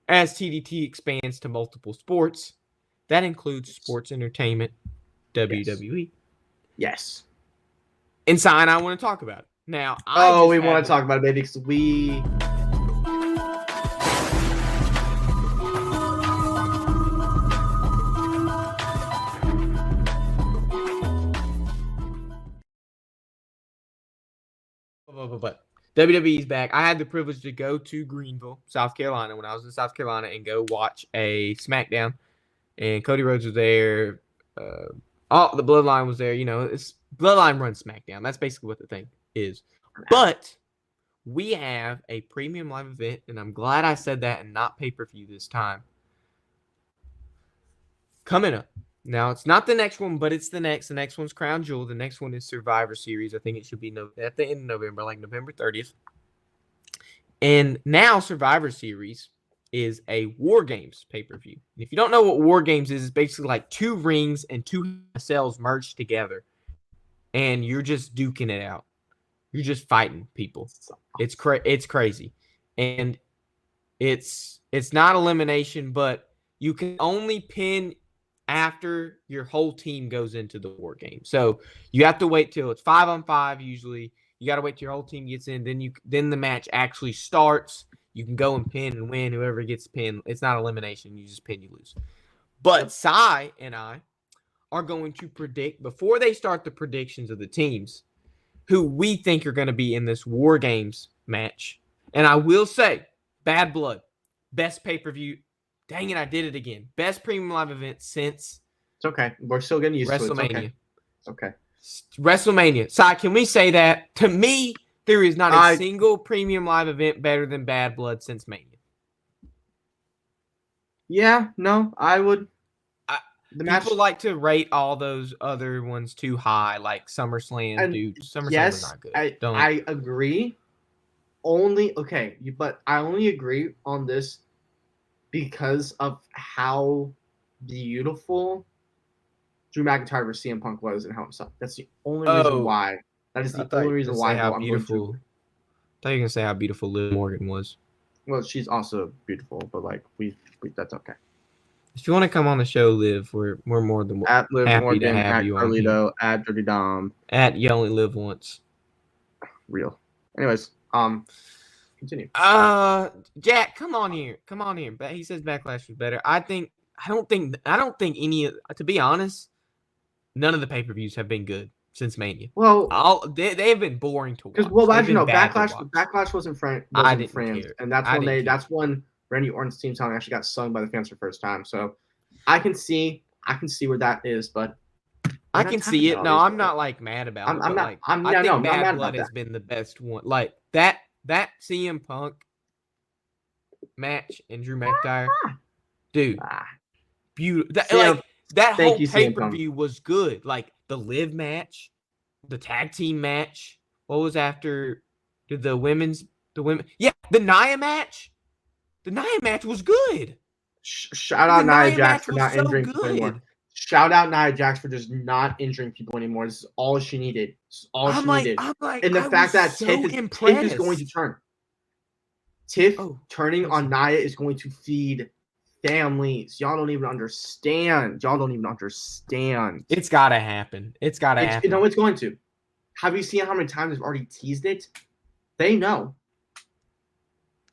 as TDT expands to multiple sports. That includes sports entertainment, WWE. Yes. And Si and I want to talk about it. Now, we want to talk about it, baby, because we... But WWE's back. I had the privilege to go to Greenville, South Carolina, when I was in South Carolina and go watch a SmackDown. And Cody Rhodes was there. All the Bloodline was there. You know, it's Bloodline runs SmackDown. That's basically what the thing is. But we have a premium live event, and I'm glad I said that and not pay-per-view this time. Coming up. Now, it's not the next one, but it's the next. The next one's Crown Jewel. The next one is Survivor Series. I think it should be at the end of November, like November 30th. And now Survivor Series is a WarGames pay-per-view. And if you don't know what WarGames is, it's basically like 2 rings and 2 cells merged together. And you're just duking it out. You're just fighting people. It's crazy. And it's not elimination, but you can only pin after your whole team goes into the war game. So you have to wait till it's 5-on-5 usually. You got to wait till your whole team gets in. Then the match actually starts. You can go and pin and win. Whoever gets pinned, it's not elimination. You just pin, you lose. But Sai and I are going to predict, before they start the predictions of the teams, who we think are going to be in this War Games match. And I will say, Bad Blood, best pay-per-view. Dang it, I did it again. Best premium live event since... It's okay. We're still getting used to it. WrestleMania. It's okay. WrestleMania. Sai, can we say that? To me, there is not a single premium live event better than Bad Blood since Mania. Yeah, no, I would... People like to rate all those other ones too high, like SummerSlam. Dude, SummerSlam is not good. I agree. But I only agree on this because of how beautiful Drew McIntyre versus CM Punk was and how himself. That's the only reason why. That is the only reason why. How beautiful. I thought you were gonna say how beautiful Liv Morgan was. Well, she's also beautiful, but like we that's okay. If you want to come on the show, Liv, we're more than at Liv happy Morgan, to have at you Carlito, on. At Dirty Dom, at You Only Live Once. Real. Anyways, continue. Jack, come on here. But he says Backlash was better. I don't think any. To be honest, none of the pay-per-views have been good since Mania. Well, they have been boring to watch. Because as you know, Backlash wasn't framed, and that's when Randy Orton's team song actually got sung by the fans for the first time. So I can see where that is, but I can see it. No, I'm not like mad about it. I think Bad Blood has been the best one. Like that CM Punk match and Drew McIntyre, dude, beautiful. That whole pay-per-view was good. Like the Liv match, the tag team match. What was after the women? Yeah, the Nia match. The Nia match was good. Shout out Nia Jax for not injuring people anymore. Shout out Nia Jax for just not injuring people anymore. This is all she needed. And the fact that Tiff is going to turn. Tiff turning on Nia is going to feed families. Y'all don't even understand. It's got to happen. happen. No, it's going to. Have you seen how many times they've already teased it? They know.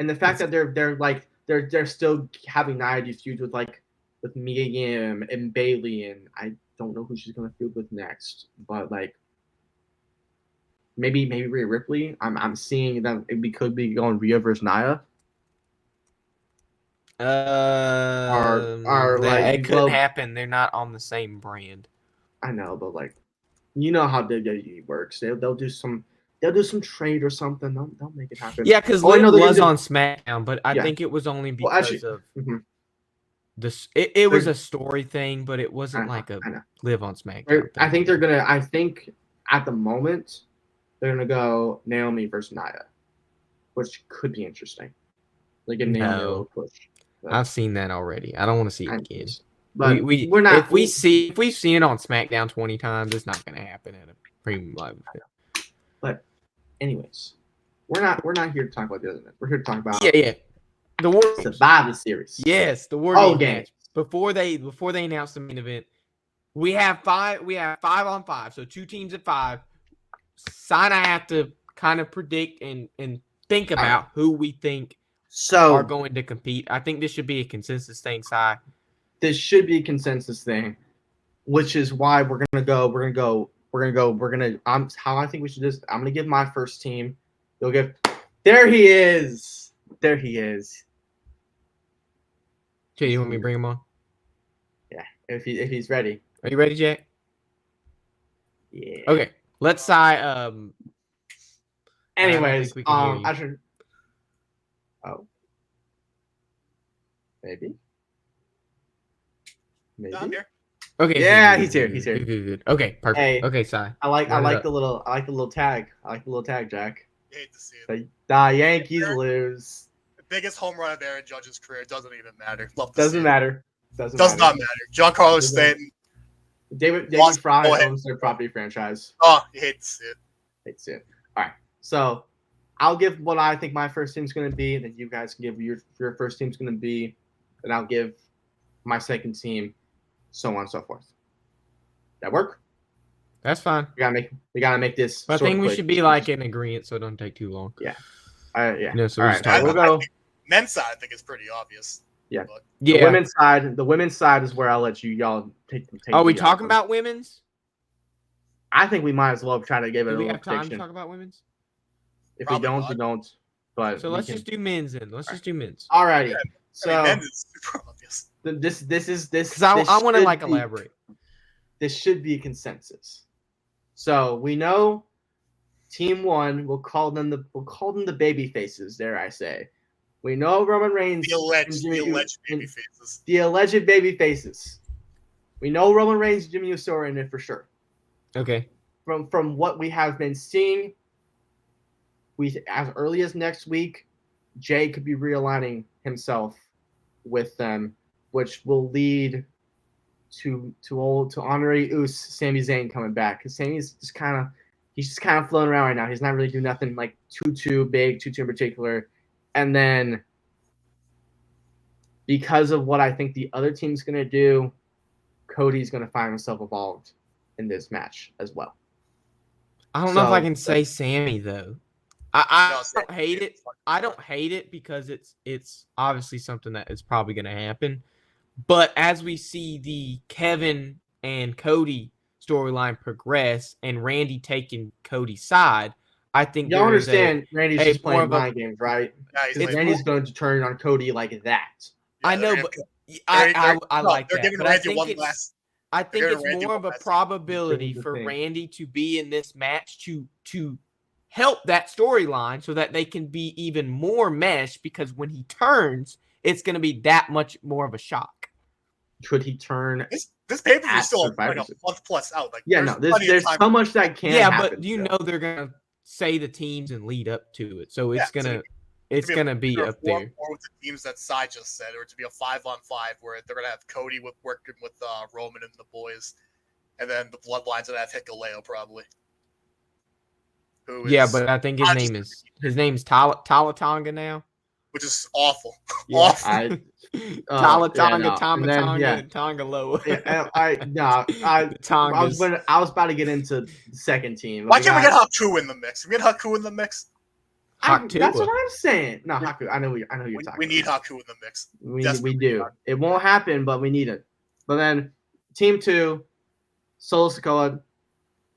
And the fact that they're still having Nia do feuds with Mia Yim and Bayley, and I don't know who she's gonna feud with next, but maybe Rhea Ripley. I'm seeing that we could be going Rhea versus Nia. It couldn't happen. They're not on the same brand. I know, but you know how WWE works. They'll do some trade or something. They'll make it happen. Yeah, because Liv was on SmackDown, but I think it was only because of this. It was a story thing, but it wasn't Liv on SmackDown. I think at the moment they're gonna go Naomi versus Nia, which could be interesting. Like a Naomi push. But I've seen that already. I don't want to see it again. But we're not. If we've seen it on SmackDown 20 times, it's not gonna happen at a premium live event. But anyways, we're not here to talk about the other event. We're here to talk about The WarGames. Survivor Series. Yes, the WarGames match. Before they announce the main event, we have 5 on 5. So 2 teams at 5. I have to kind of predict and think about who we think are going to compete. I think this should be a consensus thing, Si. This should be a consensus thing, which is why how I think we should just, I'm going to give my first team. You'll give, there he is. Jay, you want me to bring him on? Yeah, if he's ready. Are you ready, Jack? Yeah. Okay, let's Si. Anyways, I should. Oh. Maybe. No, I'm here. Okay. Yeah, he's here. Good. Okay, perfect. Hey, okay, Si. I like the little tag. I like the little tag, Jack. You hate to see it. The Yankees lose. The biggest home run of Aaron Judge's career doesn't even matter. Doesn't matter. Does not matter. Giancarlo Stanton. David Fry owns their property franchise. Oh, you hate to see it. All right. So I'll give what I think my first team's going to be, and then you guys can give your first team's going to be, and I'll give my second team, so on and so forth. That work? That's fine. We gotta make this. I think we should be like in agreement, so it don't take too long. Yeah. Yeah. No, so all right. we'll go. Men's side, I think, is pretty obvious. Yeah. But The women's side is where I'll let y'all take. Are we talking about women's? I think we might as well try to give it a little prediction. Do we have time to talk about women's? If Probably we don't, we don't. But so let's just do men's then. Let's just do men's. Alrighty. Yeah. So men's is super obvious. This is because I want to like elaborate. This should be a consensus. So we know Team 1. We'll call them the baby faces. Dare I say? We know Roman Reigns. The alleged baby faces. The alleged baby faces. We know Roman Reigns and Jimmy Uso are in it for sure. Okay. From what we have been seeing, as early as next week, Jay could be realigning himself with them, which will lead to Honorary Uso, Sami Zayn coming back, because Sami's just kind of floating around right now. He's not really doing nothing like too big, too in particular. And then because of what I think the other team's gonna do, Cody's gonna find himself involved in this match as well. I don't know if I can say Sammy though. I don't hate it. I don't hate it because it's obviously something that is probably going to happen. But as we see the Kevin and Cody storyline progress and Randy taking Cody's side, I think y'all understand Randy's just playing mind games, right? Yeah, Randy's going to turn on Cody like that. Yeah, I know, but I like that. Giving Randy one last. I think it's more of a probability for Randy to be in this match to help that storyline so that they can be even more meshed, because when he turns, it's going to be that much more of a shock. Could he turn? This paper is still like a month plus out. Like, yeah, there's so much that can happen. But you know they're going to say the teams and lead up to it. So it's going to be up there. Or with the teams that Sai just said, or to be a 5-on-5 where they're going to have Cody working with Roman and the boys, and then the Bloodline's going to have Hikuleo probably. But I think his name's Talatonga now, which is awful. Yeah, awful. Talatonga, Tomatonga, and Tongaloa. I was about to get into the second team. Why can't we get Haku in the mix? Can we get Haku in the mix? That's what I'm saying. No, Haku. I know you're talking. We need Haku in the mix. We do. It won't happen, but we need it. But then Team 2, Solo Sikoa,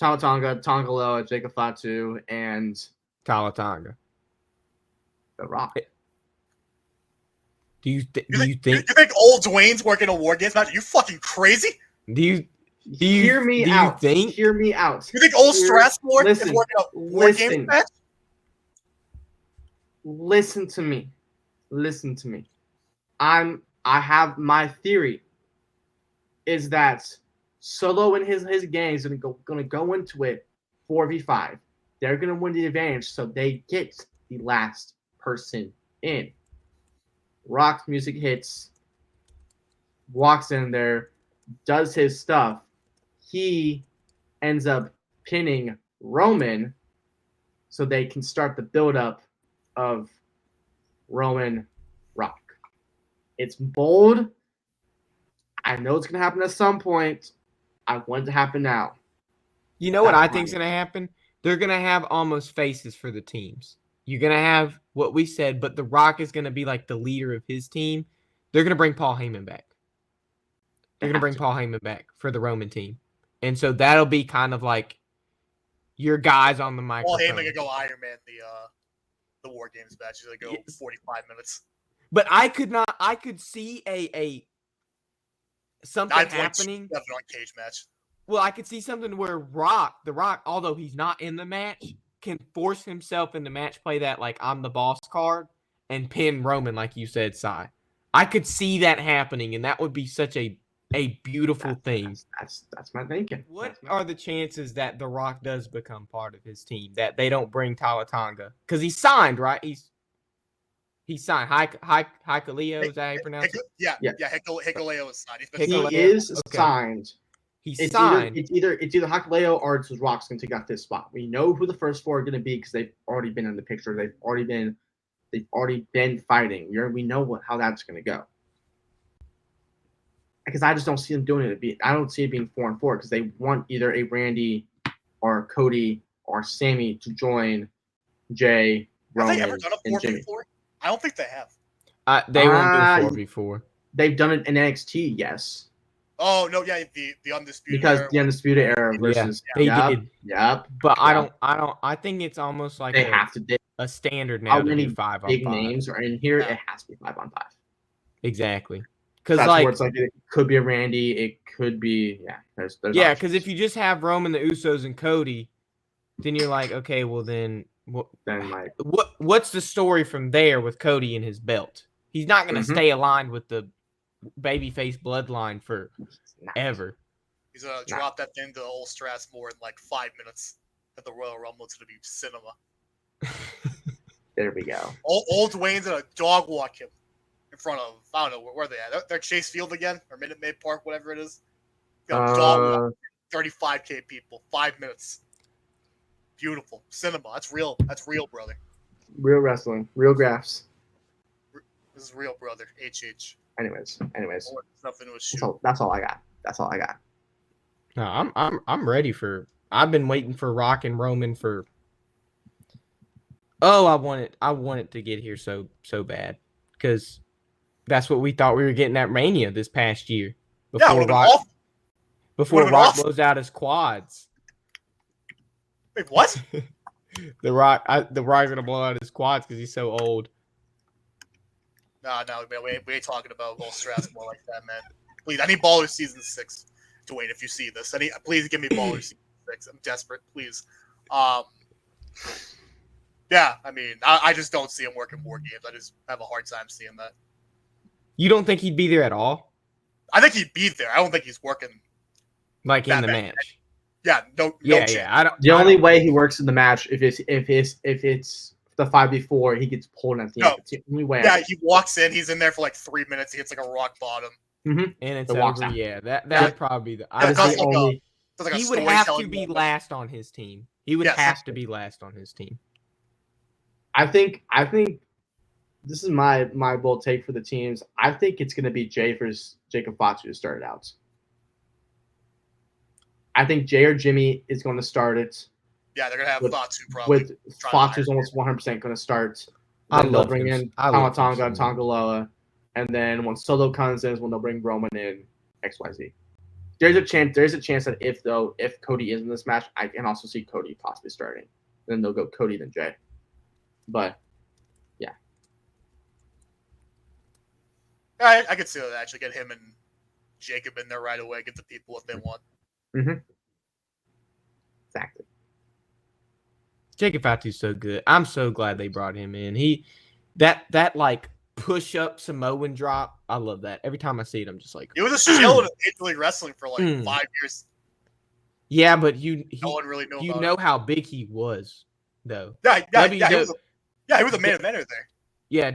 Tamatonga, Tongaloa, Jacob Fatu, and Talatonga. The Rock. Do you think old Dwayne's working a WarGames match? Are you fucking crazy? Do you hear me out? Hear me out. You think old Strasbourg is working a WarGames match? Listen to me. I have my theory is that Solo and his gang is gonna go into it 4v5. They're gonna win the advantage, so they get the last person in. Rock's music hits, walks in there, does his stuff. He ends up pinning Roman, so they can start the build-up of Roman Rock. It's bold. I know it's going to happen at some point. I want it to happen now. You know what I think is going to happen? They're going to have almost faces for the teams. You're going to have what we said, but The Rock is going to be like the leader of his team. They're going to bring Paul Heyman back. They're going to bring Paul Heyman back for the Roman team. And so that'll be kind of like your guys on the microphone. Paul Heyman could go Iron Man the WarGames match. They go 45 minutes. But I could see a something happening. On cage match. Well, I could see something where The Rock, although he's not in the match, can force himself in the match, play that like I'm the boss card, and pin Roman, like you said, Sai. I could see that happening, and that would be such a beautiful thing. That's my thinking. What are the chances that The Rock does become part of his team? That they don't bring Tonga? Because he's signed, right? He's signed. Hikuleo, is that how you pronounce it? Yeah. Hikuleo is signed. He is signed. He's signed. It's either Hikuleo or it's Rock's going to take out this spot. We know who the first four are going to be because they've already been in the picture. They've already been fighting. We know how that's going to go. Because I just don't see them doing it. I don't see it being 4-4 because they want either a Randy or Cody or Sammy to join Jay, Roman, have they ever done a 4 before? I don't think they have. They won't do 4 before. They've done it in NXT, yes. Oh no, yeah, the Undisputed because Era. The Undisputed Era versus they did. Yep. But I think it's almost like they have to a standard now. How many 5 big on 5 names are in here? It has to be 5 on 5. Exactly. Because that's where it's like it could be a Randy, it could be There's because if you just have Roman, the Usos, and Cody, then you're like, okay, well then what's the story from there with Cody and his belt? He's not going to stay aligned with the babyface bloodline for ever. He's gonna drop that thing to old Strathmore in like 5 minutes at the Royal Rumble. It's gonna be cinema. There we go. Old Dwayne's gonna dog walk him in front of, I don't know, where are they at? They're Chase Field again, or Minute Maid Park, whatever it is. Dog walk 35K people, 5 minutes. Beautiful cinema. That's real, brother. Real wrestling, real graphs. This is real, brother. HH. Anyways, nothing was that's all I got. No, I'm ready for. I've been waiting for Rock and Roman for. Oh, I want it to get here so bad because that's what we thought we were getting at Mania this past year. Before Rock blows out his quads. Wait, what? the Rock's gonna blow out his quads because he's so old. No, we ain't talking about Will Strathmore like that, man. Please, I need Baller Season 6. Dwayne, if you see this, please give me Baller Season 6. I'm desperate, please. Yeah, I mean, I just don't see him working WarGames. I just have a hard time seeing that. You don't think he'd be there at all? I think he'd be there. I don't think he's working like in the match. Yeah, no. Yeah. The only way he works in the match if it's the 5v4, he gets pulled at the end. It's the only way. Yeah, he walks in. He's in there for like 3 minutes. He gets like a rock bottom. And it's over. Yeah, that'd probably be the. He would have to be last on his team. He would have to be last on his team. I think this is my bold take for the teams. I think it's going to be Jay versus Jacob Fatu to start it out. I think Jay or Jimmy is going to start it. Yeah, they're going to have Fatu probably. With Fatu's almost 100% going to start. Then they'll bring in Tonga and Tongaloa. And then when Solo comes in is when they'll bring Roman in XYZ. There's a chance that if Cody is in this match, I can also see Cody possibly starting. Then they'll go Cody then Jay. But yeah. I could see that actually get him and Jacob in there right away, get the people if they want. Mm-hmm. Exactly. Jacob Fatu's so good. I'm so glad they brought him in. That like push up Samoan drop. I love that. Every time I see it, I'm just like. He was a shield in Major League Wrestling for like 5 years. Yeah, but no one really knew. You know how big he was, though. Yeah. He was a main eventer there. Yeah.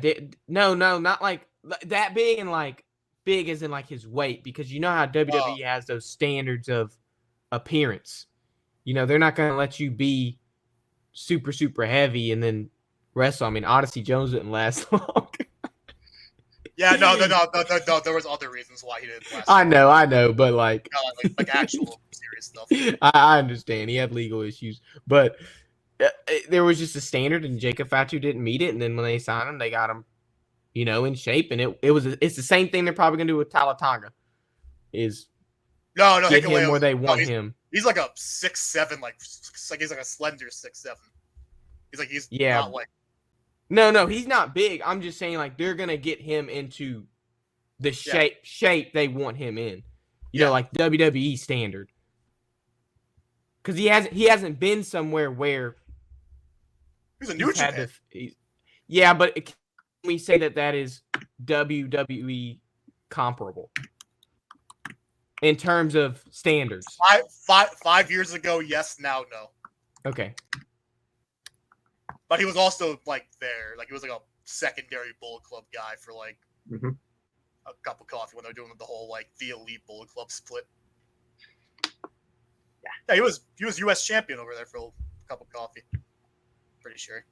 No, not like that big and like big as in like his weight, because you know how WWE has those standards of appearance. You know, they're not going to let you be super, super heavy and then wrestle. I mean, Odyssey Jones didn't last long. Yeah, no. There was other reasons why he didn't last. I know, but like actual serious stuff. I understand he had legal issues, but there was just a standard, and Jacob Fatu didn't meet it. And then when they signed him, they got him, in shape. And it's the same thing they're probably gonna do with Talatanga, is get him where they want him. He's like a 6'7", he's like a slender 6'7". He's not like. No, he's not big. I'm just saying, like, they're gonna get him into the shape they want him in. You know, like WWE standard. Because he hasn't been somewhere where he's a New Japan. But can we say that is WWE comparable in terms of standards? 5 years ago, yes. Now, no. Okay. But he was also there, he was like a secondary Bullet Club guy for a cup of coffee when they were doing the whole the elite Bullet Club split. Yeah, he was U.S. champion over there for a cup of coffee. Pretty sure.